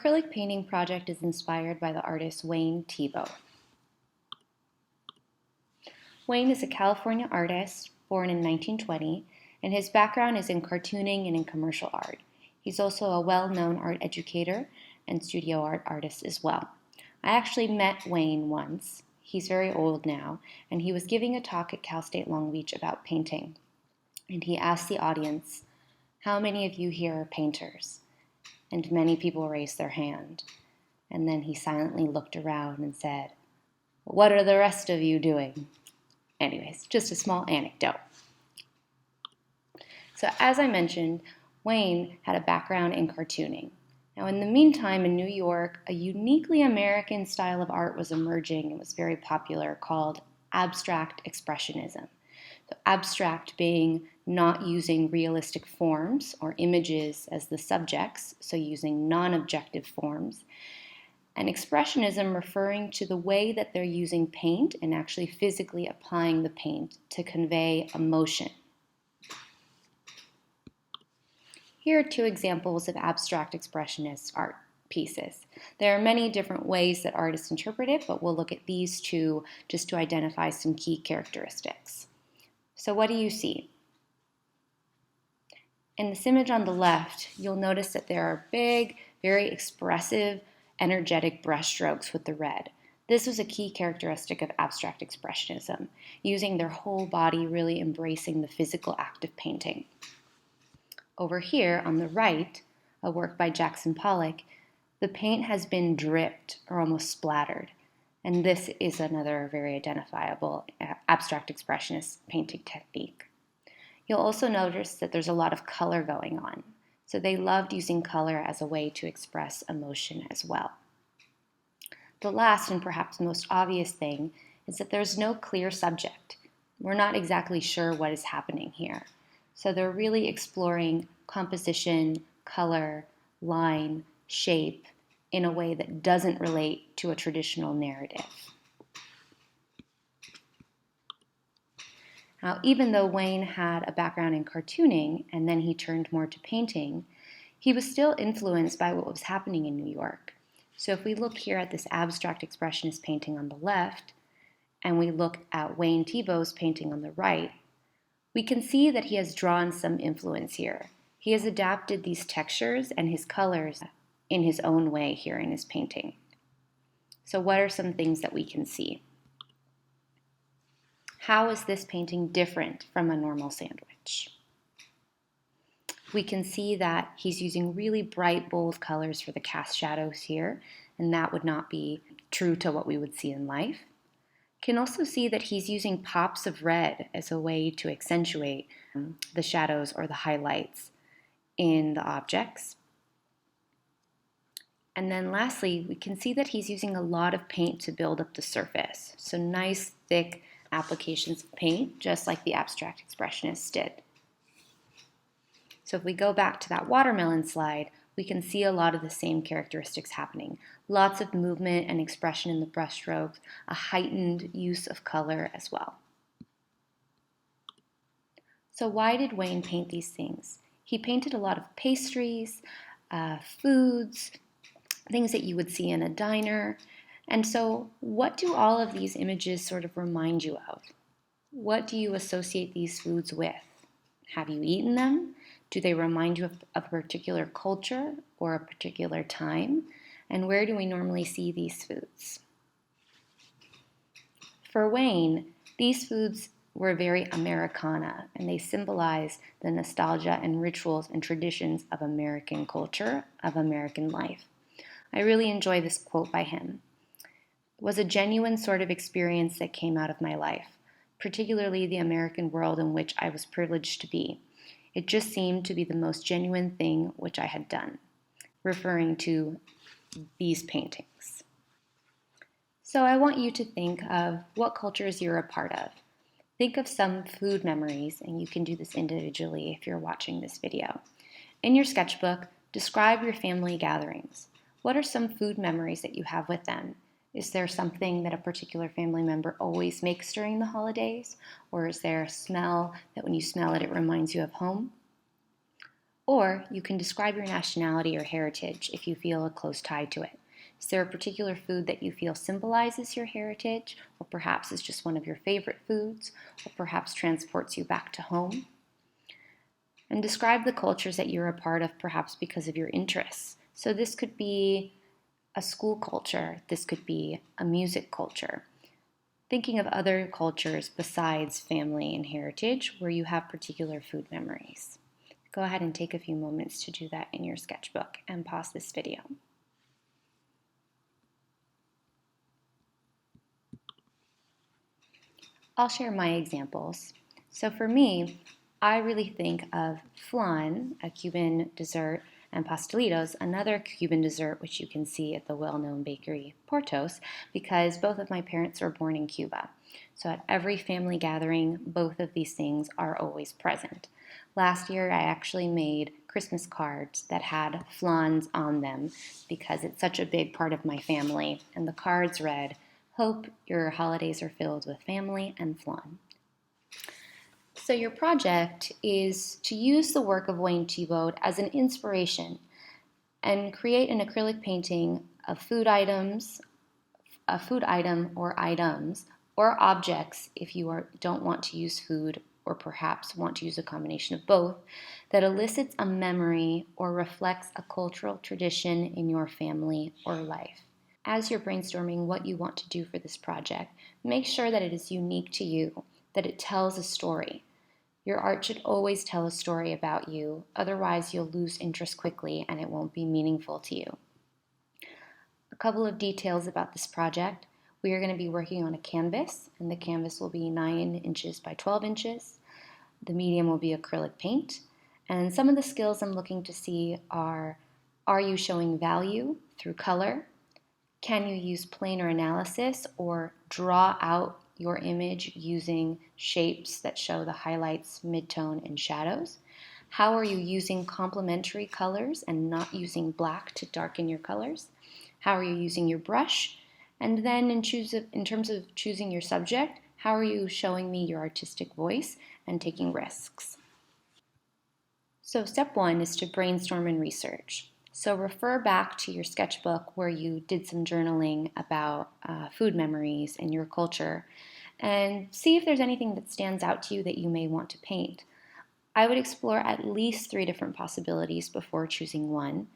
acrylic painting project is inspired by the artist Wayne Thiebaud. Wayne is a California artist born in 1920, and his background is in cartooning and in commercial art. He's also a well-known art educator and studio art artist as well. I actually met Wayne once. He's very old now, and he was giving a talk at Cal State Long Beach about painting. And he asked the audience, "How many of you here are painters?" And many people raised their hand. And then he silently looked around and said, "What are the rest of you doing?" Anyways, just a small anecdote. So as I mentioned, Wayne had a background in cartooning. Now in the meantime, in New York, a uniquely American style of art was emerging and was very popular called abstract expressionism. So abstract being not using realistic forms or images as the subjects, so using non-objective forms, and expressionism referring to the way that they're using paint and actually physically applying the paint to convey emotion. Here are two examples of abstract expressionist art pieces. There are many different ways that artists interpret it, but we'll look at these two just to identify some key characteristics. So what do you see? In this image on the left, you'll notice that there are big, very expressive, energetic brushstrokes with the red. This was a key characteristic of abstract expressionism, using their whole body, really embracing the physical act of painting. Over here on the right, a work by Jackson Pollock, the paint has been dripped or almost splattered. And this is another very identifiable abstract expressionist painting technique. You'll also notice that there's a lot of color going on. So they loved using color as a way to express emotion as well. The last and perhaps most obvious thing is that there's no clear subject. We're not exactly sure what is happening here. So they're really exploring composition, color, line, shape, in a way that doesn't relate to a traditional narrative. Now, even though Wayne had a background in cartooning and then he turned more to painting, he was still influenced by what was happening in New York. So if we look here at this abstract expressionist painting on the left, and we look at Wayne Thiebaud's painting on the right, we can see that he has drawn some influence here. He has adapted these textures and his colors in his own way here in his painting. So what are some things that we can see? How is this painting different from a normal sandwich? We can see that he's using really bright, bold colors for the cast shadows here, and that would not be true to what we would see in life. Can also see that he's using pops of red as a way to accentuate the shadows or the highlights in the objects. And then lastly, we can see that he's using a lot of paint to build up the surface. So nice, thick applications of paint, just like the abstract expressionists did. So if we go back to that watermelon slide, we can see a lot of the same characteristics happening. Lots of movement and expression in the brushstrokes, a heightened use of color as well. So why did Wayne paint these things? He painted a lot of pastries, foods, things that you would see in a diner. And so what do all of these images sort of remind you of? What do you associate these foods with? Have you eaten them? Do they remind you of a particular culture or a particular time? And where do we normally see these foods? For Wayne, these foods were very Americana, and they symbolize the nostalgia and rituals and traditions of American culture, of American life. I really enjoy this quote by him. It was a genuine sort of experience that came out of my life, particularly the American world in which I was privileged to be. It just seemed to be the most genuine thing which I had done, referring to these paintings. So I want you to think of what cultures you're a part of. Think of some food memories, and you can do this individually if you're watching this video. In your sketchbook, describe your family gatherings. What are some food memories that you have with them? Is there something that a particular family member always makes during the holidays? Or is there a smell that when you smell it, it reminds you of home? Or you can describe your nationality or heritage if you feel a close tie to it. Is there a particular food that you feel symbolizes your heritage, or perhaps is just one of your favorite foods, or perhaps transports you back to home? And describe the cultures that you're a part of, perhaps because of your interests. So this could be a school culture, this could be a music culture. Thinking of other cultures besides family and heritage where you have particular food memories. Go ahead and take a few moments to do that in your sketchbook and pause this video. I'll share my examples. So for me, I really think of flan, a Cuban dessert, and pastelitos, another Cuban dessert which you can see at the well-known bakery Portos, because both of my parents were born in Cuba. So at every family gathering, both of these things are always present. Last year, I actually made Christmas cards that had flans on them because it's such a big part of my family, and the cards read, "Hope your holidays are filled with family and flan." So your project is to use the work of Wayne Thiebaud as an inspiration and create an acrylic painting of a food item or items, or objects if you don't want to use food or perhaps want to use a combination of both, that elicits a memory or reflects a cultural tradition in your family or life. As you're brainstorming what you want to do for this project, make sure that it is unique to you, that it tells a story. Your art should always tell a story about you, otherwise you'll lose interest quickly and it won't be meaningful to you. A couple of details about this project. We are going to be working on a canvas, and the canvas will be 9 inches by 12 inches. The medium will be acrylic paint. And some of the skills I'm looking to see are you showing value through color? Can you use planar analysis or draw out your image using shapes that show the highlights, midtone, and shadows? How are you using complementary colors and not using black to darken your colors? How are you using your brush? And then in terms of choosing your subject, how are you showing me your artistic voice and taking risks? So step 1 is to brainstorm and research. So refer back to your sketchbook where you did some journaling about food memories and your culture, and see if there's anything that stands out to you that you may want to paint. I would explore at least 3 different possibilities before choosing one,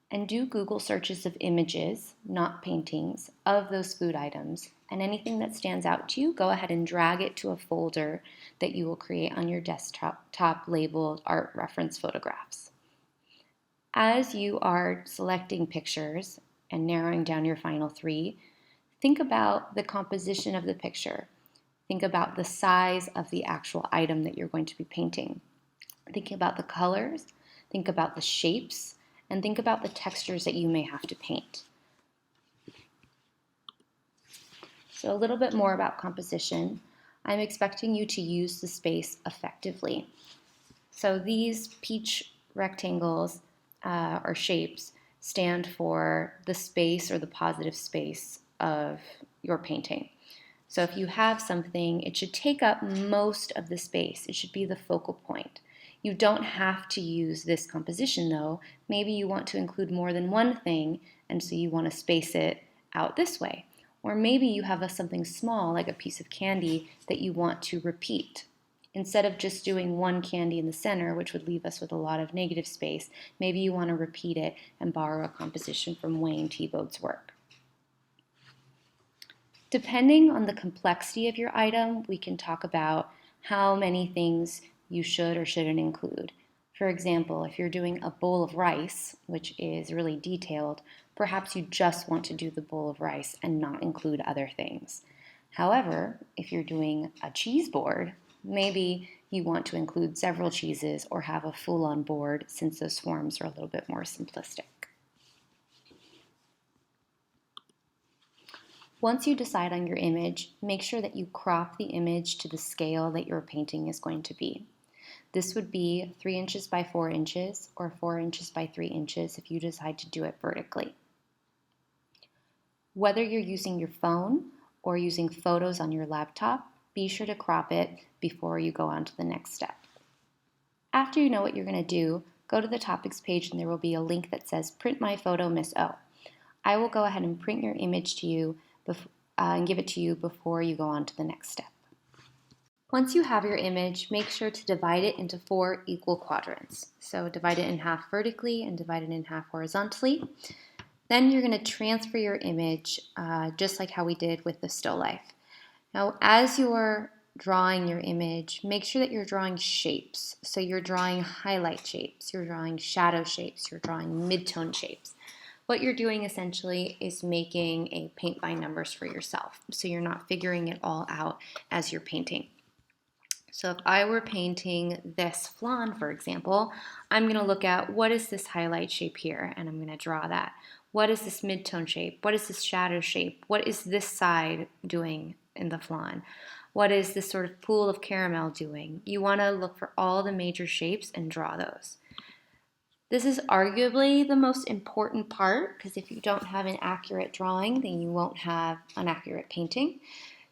and do Google searches of images, not paintings, of those food items, and anything that stands out to you, go ahead and drag it to a folder that you will create on your desktop labeled Art Reference Photographs. As you are selecting pictures and narrowing down your final 3, think about the composition of the picture. Think about the size of the actual item that you're going to be painting. Think about the colors, think about the shapes, and think about the textures that you may have to paint. So a little bit more about composition. I'm expecting you to use the space effectively. So these peach rectangles or shapes stand for the space or the positive space of your painting. So if you have something, it should take up most of the space. It should be the focal point. You don't have to use this composition though. Maybe you want to include more than one thing, and so you want to space it out this way. Or maybe you have something small like a piece of candy that you want to repeat. Instead of just doing one candy in the center, which would leave us with a lot of negative space, maybe you want to repeat it and borrow a composition from Wayne Thiebaud's work. Depending on the complexity of your item, we can talk about how many things you should or shouldn't include. For example, if you're doing a bowl of rice, which is really detailed, perhaps you just want to do the bowl of rice and not include other things. However, if you're doing a cheese board, maybe you want to include several cheeses or have a full-on board, since those forms are a little bit more simplistic. Once you decide on your image, make sure that you crop the image to the scale that your painting is going to be. This would be 3 inches by 4 inches or 4 inches by 3 inches if you decide to do it vertically. Whether you're using your phone or using photos on your laptop, be sure to crop it before you go on to the next step. After you know what you're going to do, go to the topics page and there will be a link that says print my photo, Miss O. I will go ahead and print your image to you and give it to you before you go on to the next step. Once you have your image, make sure to divide it into 4 equal quadrants. So divide it in half vertically and divide it in half horizontally. Then you're going to transfer your image just like how we did with the still life. Now, as you're drawing your image, make sure that you're drawing shapes. So you're drawing highlight shapes, you're drawing shadow shapes, you're drawing mid-tone shapes. What you're doing essentially is making a paint by numbers for yourself. So you're not figuring it all out as you're painting. So if I were painting this flan, for example, I'm going to look at what is this highlight shape here, and I'm going to draw that. What is this mid-tone shape? What is this shadow shape? What is this side doing in the flan? What is this sort of pool of caramel doing? You want to look for all the major shapes and draw those. This is arguably the most important part, because if you don't have an accurate drawing, then you won't have an accurate painting.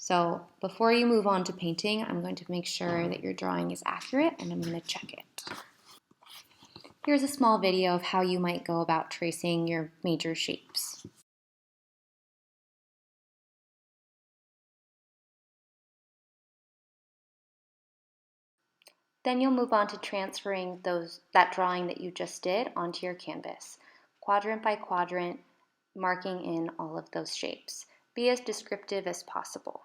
So before you move on to painting, I'm going to make sure that your drawing is accurate, and I'm going to check it. Here's a small video of how you might go about tracing your major shapes. Then you'll move on to transferring that drawing that you just did onto your canvas, quadrant by quadrant, marking in all of those shapes. Be as descriptive as possible.